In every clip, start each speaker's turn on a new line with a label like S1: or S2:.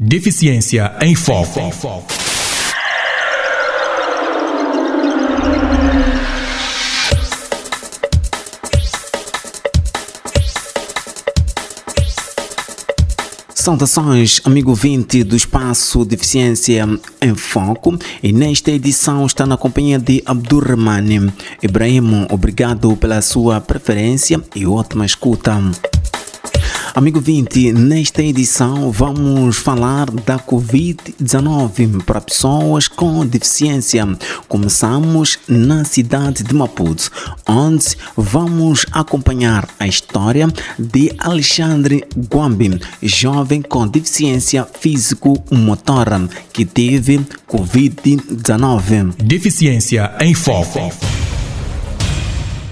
S1: Deficiência em Foco.
S2: Saudações, amigo ouvinte do Espaço Deficiência em Foco, e nesta edição está na companhia de Abdurrahman Ibrahim. Obrigado pela sua preferência e ótima escuta. Amigo ouvinte, nesta edição vamos falar da Covid-19 para pessoas com deficiência. Começamos na cidade de Maputo, onde vamos acompanhar a história de Alexandre Gwambi, jovem com deficiência físico-motora que teve Covid-19.
S1: Deficiência em Foco.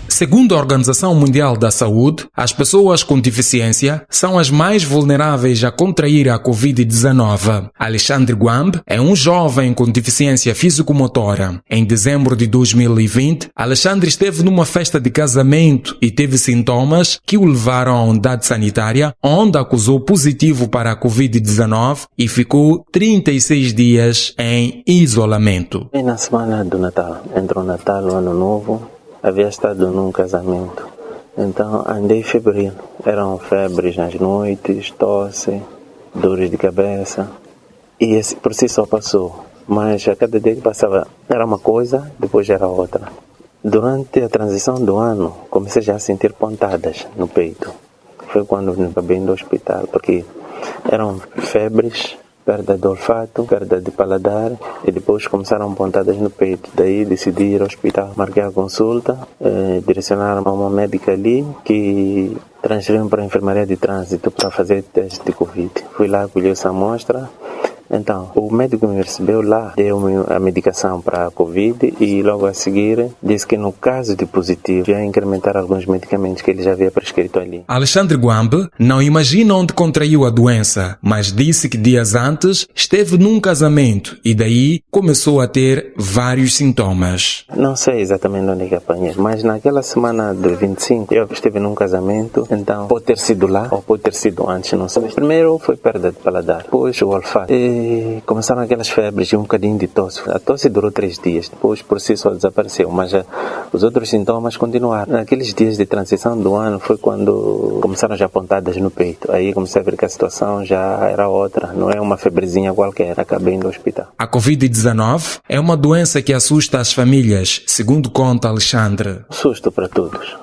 S1: Segundo a Organização Mundial da Saúde, as pessoas com deficiência são as mais vulneráveis a contrair a Covid-19. Alexandre Gwambi é um jovem com deficiência físico-motora. Em dezembro de 2020, Alexandre esteve numa festa de casamento e teve sintomas que o levaram à unidade sanitária, onde acusou positivo para a Covid-19 e ficou 36 dias em isolamento.
S3: E na semana do Natal, entre o Natal e o Ano Novo, havia estado num casamento, então andei febril. Eram febres nas noites, tosse, dores de cabeça, e esse por si só passou. Mas a cada dia que passava era uma coisa, depois era outra. Durante a transição do ano, comecei já a sentir pontadas no peito. Foi quando me acabei do hospital, porque eram febres, perda de olfato, perda de paladar, e depois começaram pontadas no peito. Daí decidi ir ao hospital, marquei a consulta, direcionaram a uma médica ali que transferiram para a enfermaria de trânsito para fazer teste de Covid. Fui lá, colhi essa amostra. Então, o médico me recebeu lá, deu-me a medicação para a Covid e logo a seguir disse que no caso de positivo ia incrementar alguns medicamentos que ele já havia prescrito ali.
S1: Alexandre Gwambi não imagina onde contraiu a doença, mas disse que dias antes esteve num casamento e daí começou a ter vários sintomas.
S3: Não sei exatamente onde é que apanhei, mas naquela semana de 25 eu estive num casamento, então pode ter sido lá ou pode ter sido antes, não sei. Primeiro foi perda de paladar, depois o olfato. E começaram aquelas febres e um bocadinho de tosse. A tosse durou 3 dias, depois por si só desapareceu, mas os outros sintomas continuaram. Naqueles dias de transição do ano foi quando começaram já pontadas no peito. Aí comecei a ver que a situação já era outra, não é uma febrezinha qualquer. Acabei indo ao hospital.
S1: A Covid-19 é uma doença que assusta as famílias, segundo conta Alexandre.
S3: Susto para todos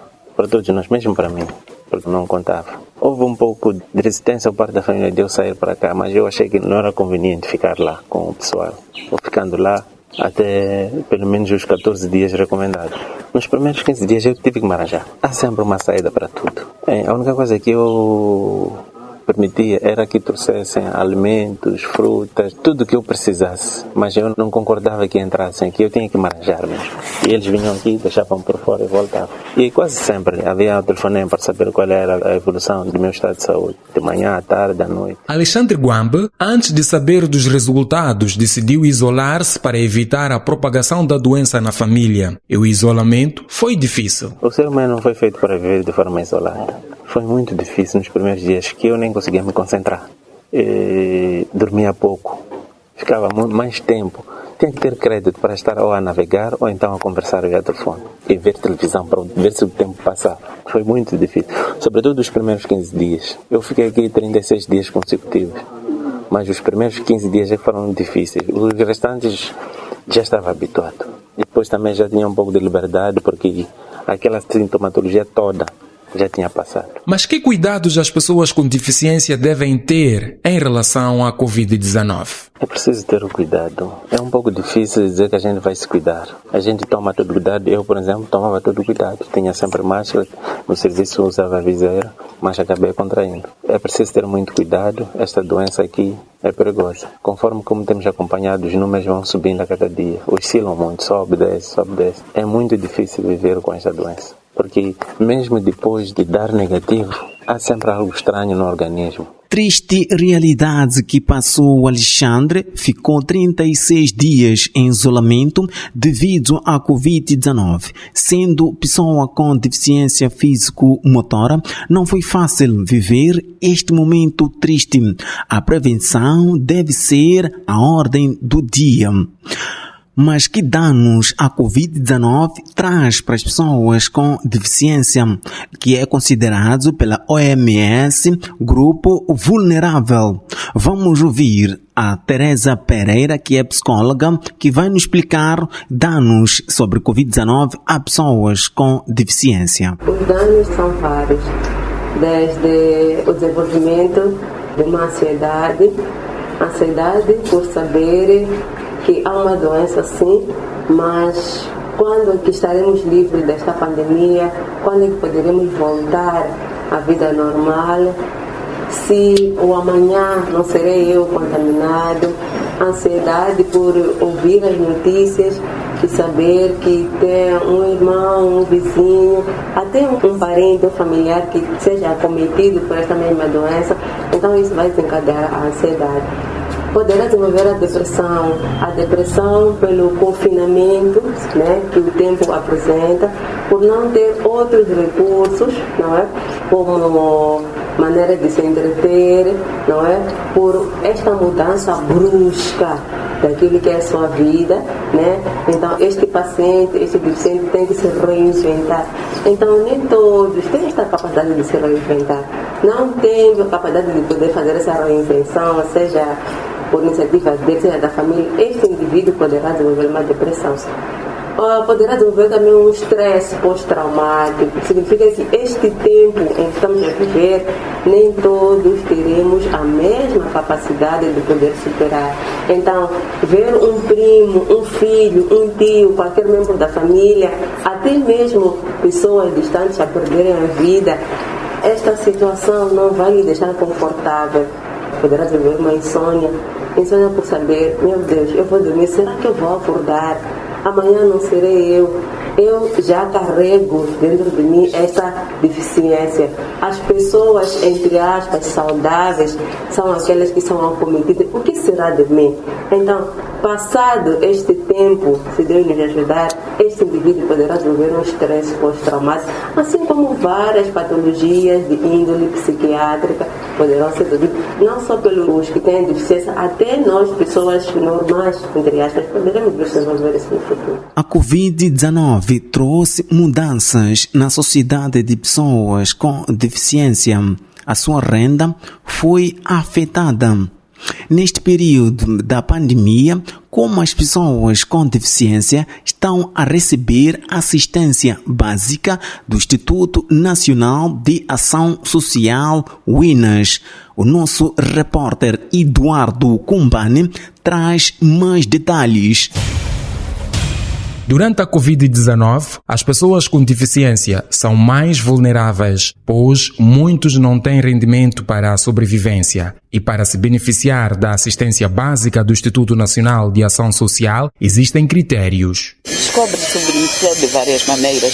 S3: nós, mesmo para mim, porque não contava. Houve um pouco de resistência por parte da família de eu sair para cá, mas eu achei que não era conveniente ficar lá com o pessoal. Vou ficando lá até pelo menos os 14 dias recomendados. Nos primeiros 15 dias eu tive que me arranjar. Há sempre uma saída para tudo. A única coisa que eu permitia era que trouxessem alimentos, frutas, tudo que eu precisasse. Mas eu não concordava que entrassem aqui, eu tinha que me arranjar mesmo. E eles vinham aqui, deixavam por fora e voltavam. E quase sempre havia um telefonema para saber qual era a evolução do meu estado de saúde. De manhã, à tarde, à noite.
S1: Alexandre Gwambi, antes de saber dos resultados, decidiu isolar-se para evitar a propagação da doença na família. E o isolamento foi difícil.
S3: O ser humano não foi feito para viver de forma isolada. Foi muito difícil nos primeiros dias, que eu nem conseguia me concentrar. Dormia pouco, ficava mais tempo. Tinha que ter crédito para estar ou a navegar ou então a conversar via telefone e ver televisão para ver se o tempo passava. Foi muito difícil, sobretudo os primeiros 15 dias. Eu fiquei aqui 36 dias consecutivos, mas os primeiros 15 dias foram difíceis. Os restantes já estava habituado. Depois também já tinha um pouco de liberdade porque aquela sintomatologia toda já tinha passado.
S1: Mas que cuidados as pessoas com deficiência devem ter em relação à Covid-19?
S3: É preciso ter o cuidado. É um pouco difícil dizer que a gente vai se cuidar. A gente toma todo o cuidado. Eu, por exemplo, tomava todo o cuidado. Tinha sempre máscara. No serviço usava viseira, mas acabei contraindo. É preciso ter muito cuidado. Esta doença aqui é perigosa. Conforme como temos acompanhado, os números vão subindo a cada dia. Oscilam muito, sobe, desce, sobe, desce. É muito difícil viver com esta doença. Porque mesmo depois de dar negativo, há sempre algo estranho no organismo.
S2: Triste realidade que passou Alexandre ficou 36 dias em isolamento devido à Covid-19. Sendo pessoa com deficiência físico-motora, não foi fácil viver este momento triste. A prevenção deve ser a ordem do dia. Mas que danos a Covid-19 traz para as pessoas com deficiência, que é considerado pela OMS grupo vulnerável? Vamos ouvir a Teresa Pereira, que é psicóloga, que vai nos explicar danos sobre Covid-19 a pessoas com deficiência.
S4: Os danos são vários, desde o desenvolvimento de uma ansiedade por saber que há uma doença sim, mas quando é que estaremos livres desta pandemia? Quando é que poderemos voltar à vida normal? Se o amanhã não serei eu contaminado? Ansiedade por ouvir as notícias e saber que tem um irmão, um vizinho, até um parente, um familiar que seja acometido por esta mesma doença. Então isso vai desencadear a ansiedade. Poderá desenvolver a depressão pelo confinamento, né, que o tempo apresenta, por não ter outros recursos, não é, como maneira de se entreter, não é, por esta mudança brusca daquilo que é a sua vida, né? Então este deficiente tem que se reinventar. Então nem todos têm esta capacidade de se reinventar. Não tem a capacidade de poder fazer essa reinvenção, seja por iniciativa dele, seja da família. Este indivíduo poderá desenvolver uma depressão. Poderá desenvolver também um estresse pós-traumático. Significa que este tempo em que estamos a viver, nem todos teremos a mesma capacidade de poder superar. Então, ver um primo, um filho, um tio, qualquer membro da família, até mesmo pessoas distantes a perderem a vida, esta situação não vai lhe deixar confortável. Poderá desenvolver uma insônia por saber, meu Deus, eu vou dormir, será que eu vou acordar? Amanhã não serei eu. Eu já carrego dentro de mim essa deficiência. As pessoas, entre aspas, saudáveis, são aquelas que são acometidas. O que será de mim? Então, passado este tempo, se Deus nos ajudar, este indivíduo poderá desenvolver um estresse pós-traumático, assim como várias patologias de índole psiquiátrica poderão ser desenvolvidas, não só pelos que têm deficiência, até nós, pessoas normais, entre aspas, poderemos desenvolver isso no futuro.
S2: A Covid-19 trouxe mudanças na sociedade de pessoas com deficiência. A sua renda foi afetada. Neste período da pandemia, como as pessoas com deficiência estão a receber assistência básica do Instituto Nacional de Ação Social, WINAS. O nosso repórter Eduardo Cumbani traz mais detalhes.
S1: Durante a Covid-19, as pessoas com deficiência são mais vulneráveis, pois muitos não têm rendimento para a sobrevivência. E para se beneficiar da assistência básica do Instituto Nacional de Ação Social, existem critérios.
S5: Descobre-se o beneficiário de várias maneiras.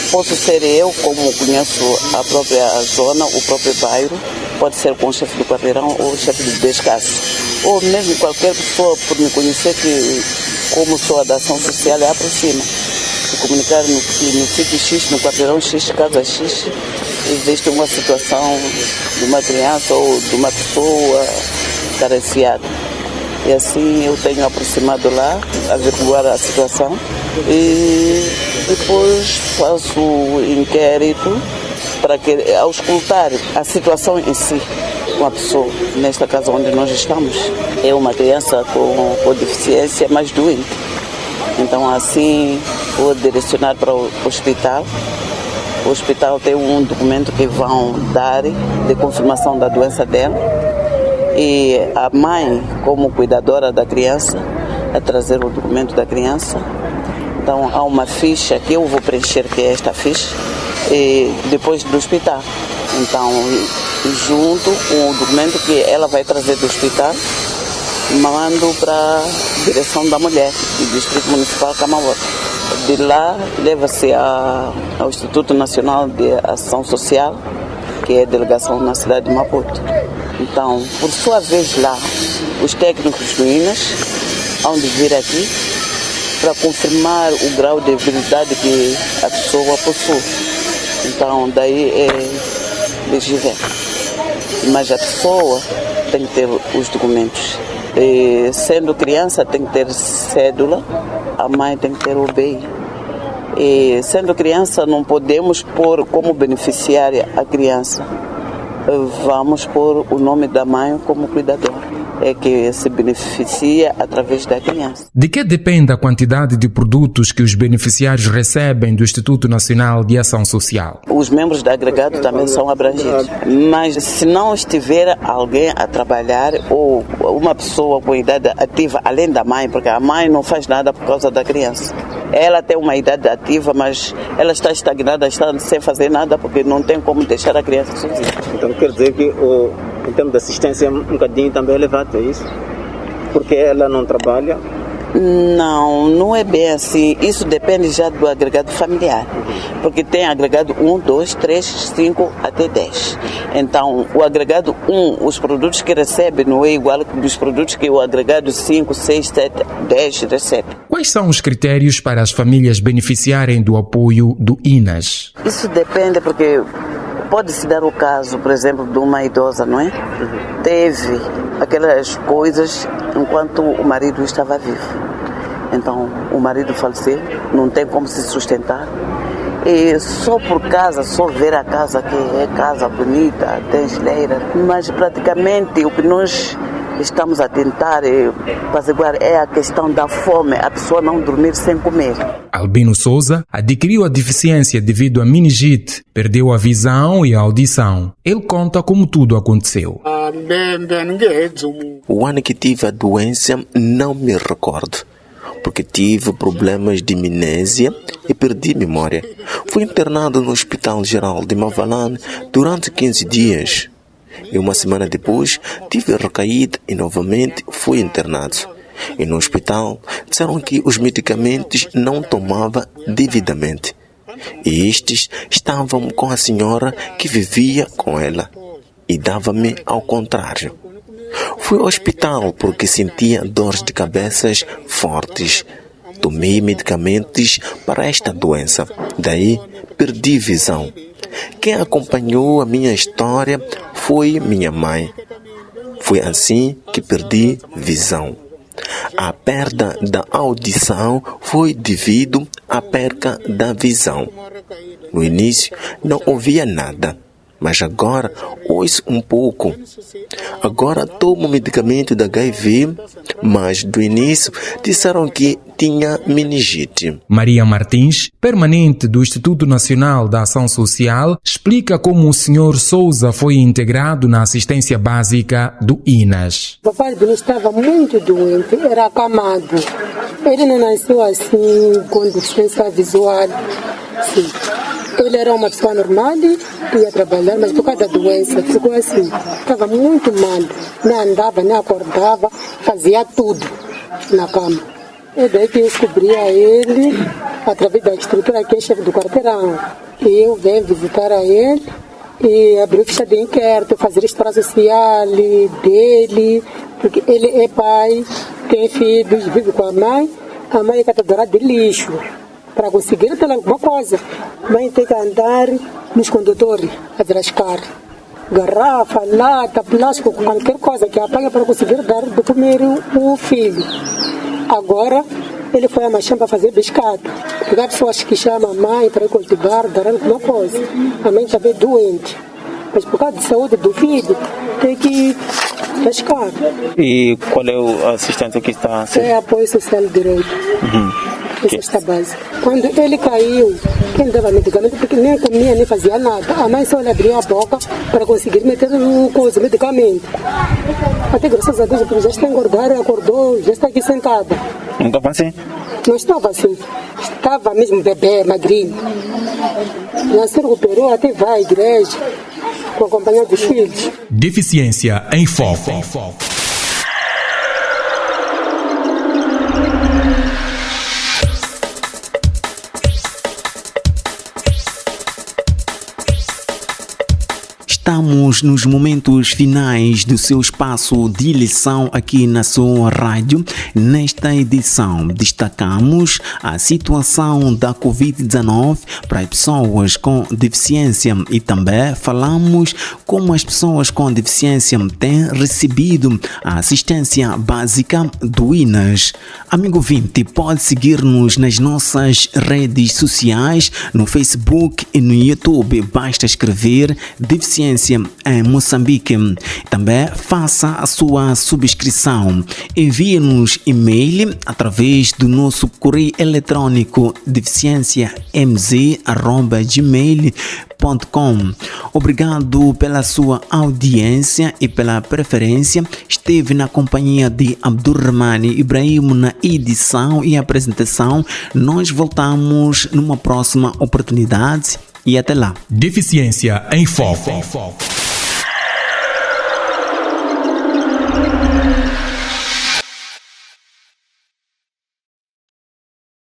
S5: Posso ser eu, como conheço a própria zona, o próprio bairro, pode ser com o chefe do quarteirão ou o chefe de descasso. Ou mesmo qualquer pessoa, por me conhecer que como sou da ação social, é aproxima. Se comunicar no sítio X, no quarteirão X, casa X, existe uma situação de uma criança ou de uma pessoa carenciada. E assim eu tenho aproximado lá, averiguar a situação e depois faço o inquérito para que auscultar a situação em si com a pessoa. Nesta casa onde nós estamos, é uma criança com deficiência, mas doente. Então assim vou direcionar para o hospital. O hospital tem um documento que vão dar de confirmação da doença dela. E a mãe, como cuidadora da criança, a trazer o documento da criança. Então há uma ficha que eu vou preencher, que é esta ficha, e depois do hospital. Então, junto com o documento que ela vai trazer do hospital, mando para a direção da mulher do Distrito Municipal Camauá. De lá, leva-se ao Instituto Nacional de Ação Social, que é a delegação na cidade de Maputo. Então, por sua vez lá, os técnicos do INAS hão de vir aqui para confirmar o grau de habilidade que a pessoa possui. Então, daí é legível. Mas a pessoa tem que ter os documentos. E, sendo criança, tem que ter cédula, a mãe tem que ter o BI. E, sendo criança, não podemos pôr como beneficiária a criança. Vamos pôr o nome da mãe como cuidadora. É que se beneficia através da criança.
S1: De que depende a quantidade de produtos que os beneficiários recebem do Instituto Nacional de Ação Social?
S5: Os membros do agregado também são abrangidos. Mas se não estiver alguém a trabalhar ou uma pessoa com idade ativa, além da mãe, porque a mãe não faz nada por causa da criança. Ela tem uma idade ativa, mas ela está estagnada, está sem fazer nada, porque não tem como deixar a criança sozinha.
S2: Então quer dizer que em termos de assistência um bocadinho também elevado, é isso? Porque ela não trabalha?
S5: Não, não é bem assim. Isso depende já do agregado familiar. Porque tem agregado 1, 2, 3, 5 até 10. Então, o agregado 1, os produtos que recebe não é igual dos produtos que o agregado 5, 6, 7, 10 recebe.
S1: Quais são os critérios para as famílias beneficiarem do apoio do INAS?
S5: Isso depende porque pode-se dar o caso, por exemplo, de uma idosa, não é? Teve aquelas coisas enquanto o marido estava vivo. Então, o marido faleceu, não tem como se sustentar. E só por casa, só ver a casa, que é casa bonita, tem geleira. Mas praticamente o que nós estamos a tentar apaziguar é a questão da fome, a pessoa não dormir sem comer.
S1: Albino Souza adquiriu a deficiência devido a meningite, perdeu a visão e a audição. Ele conta como tudo aconteceu.
S6: O ano que tive a doença não me recordo, porque tive problemas de amnésia e perdi memória. Fui internado no Hospital Geral de Mavalane durante 15 dias. E uma semana depois, tive recaída e novamente fui internado. E no hospital, disseram que os medicamentos não tomava devidamente. E estes estavam com a senhora que vivia com ela. E dava-me ao contrário. Fui ao hospital porque sentia dores de cabeças fortes. Tomei medicamentos para esta doença. Daí, perdi visão. Quem acompanhou a minha história foi minha mãe. Foi assim que perdi visão. A perda da audição foi devido à perca da visão. No início não ouvia nada, mas agora ouço um pouco. Agora tomo medicamento da HIV, mas do início disseram que tinha meningite.
S1: Maria Martins, permanente do Instituto Nacional da Ação Social, explica como o Sr. Souza foi integrado na assistência básica do INAS.
S7: O papai dele estava muito doente, era acamado. Ele não nasceu assim, com deficiência visual. Sim. Ele era uma pessoa normal, ia trabalhar, mas por causa da doença ficou assim. Estava muito mal, nem andava, nem acordava, fazia tudo na cama. E daí que eu descobria ele através da estrutura que é chefe do quarteirão. E eu venho visitar a ele e abrir ficha de inquérito, fazer história social dele, porque ele é pai, tem filhos, vive com a mãe é catadora de lixo. Para conseguir ter alguma coisa, a mãe tem que andar nos condutores, a desrascar. Garrafa, lata, plástico, qualquer coisa que apanha para conseguir dar de comer o filho. Agora, ele foi a Machã para fazer biscate. Porque há pessoas que chamam a mãe para cultivar, dar alguma coisa. A mãe está bem doente. Mas por causa da saúde do filho, tem que pescar.
S2: E qual é a assistência que está a ser?
S7: É apoio social de direito. Essa está base. Quando ele caiu, quem dava medicamento, porque nem comia, nem fazia nada. A mãe só lhe abria a boca para conseguir meter o medicamento. Até graças a Deus, porque já está engordada, acordou, já está aqui sentada.
S2: Não estava assim?
S7: Não estava assim. Estava mesmo bebê, magrinho. Já se recuperou, até vai à igreja, com a companhia dos filhos.
S1: Deficiência em Foco.
S2: Estamos nos momentos finais do seu espaço de eleição aqui na sua rádio. Nesta edição, destacamos a situação da Covid-19 para as pessoas com deficiência e também falamos como as pessoas com deficiência têm recebido a assistência básica do INAS. Amigo ouvinte, pode seguir-nos nas nossas redes sociais, no Facebook e no YouTube. Basta escrever Deficiência em Moçambique. Também faça a sua subscrição. Envie-nos e-mail através do nosso correio eletrônico deficiênciamz@gmail.com. Obrigado pela sua audiência e pela preferência. Esteve na companhia de Abdurrahmane Ibrahim na edição e apresentação. Nós voltamos numa próxima oportunidade e até lá.
S1: Deficiência em Foco.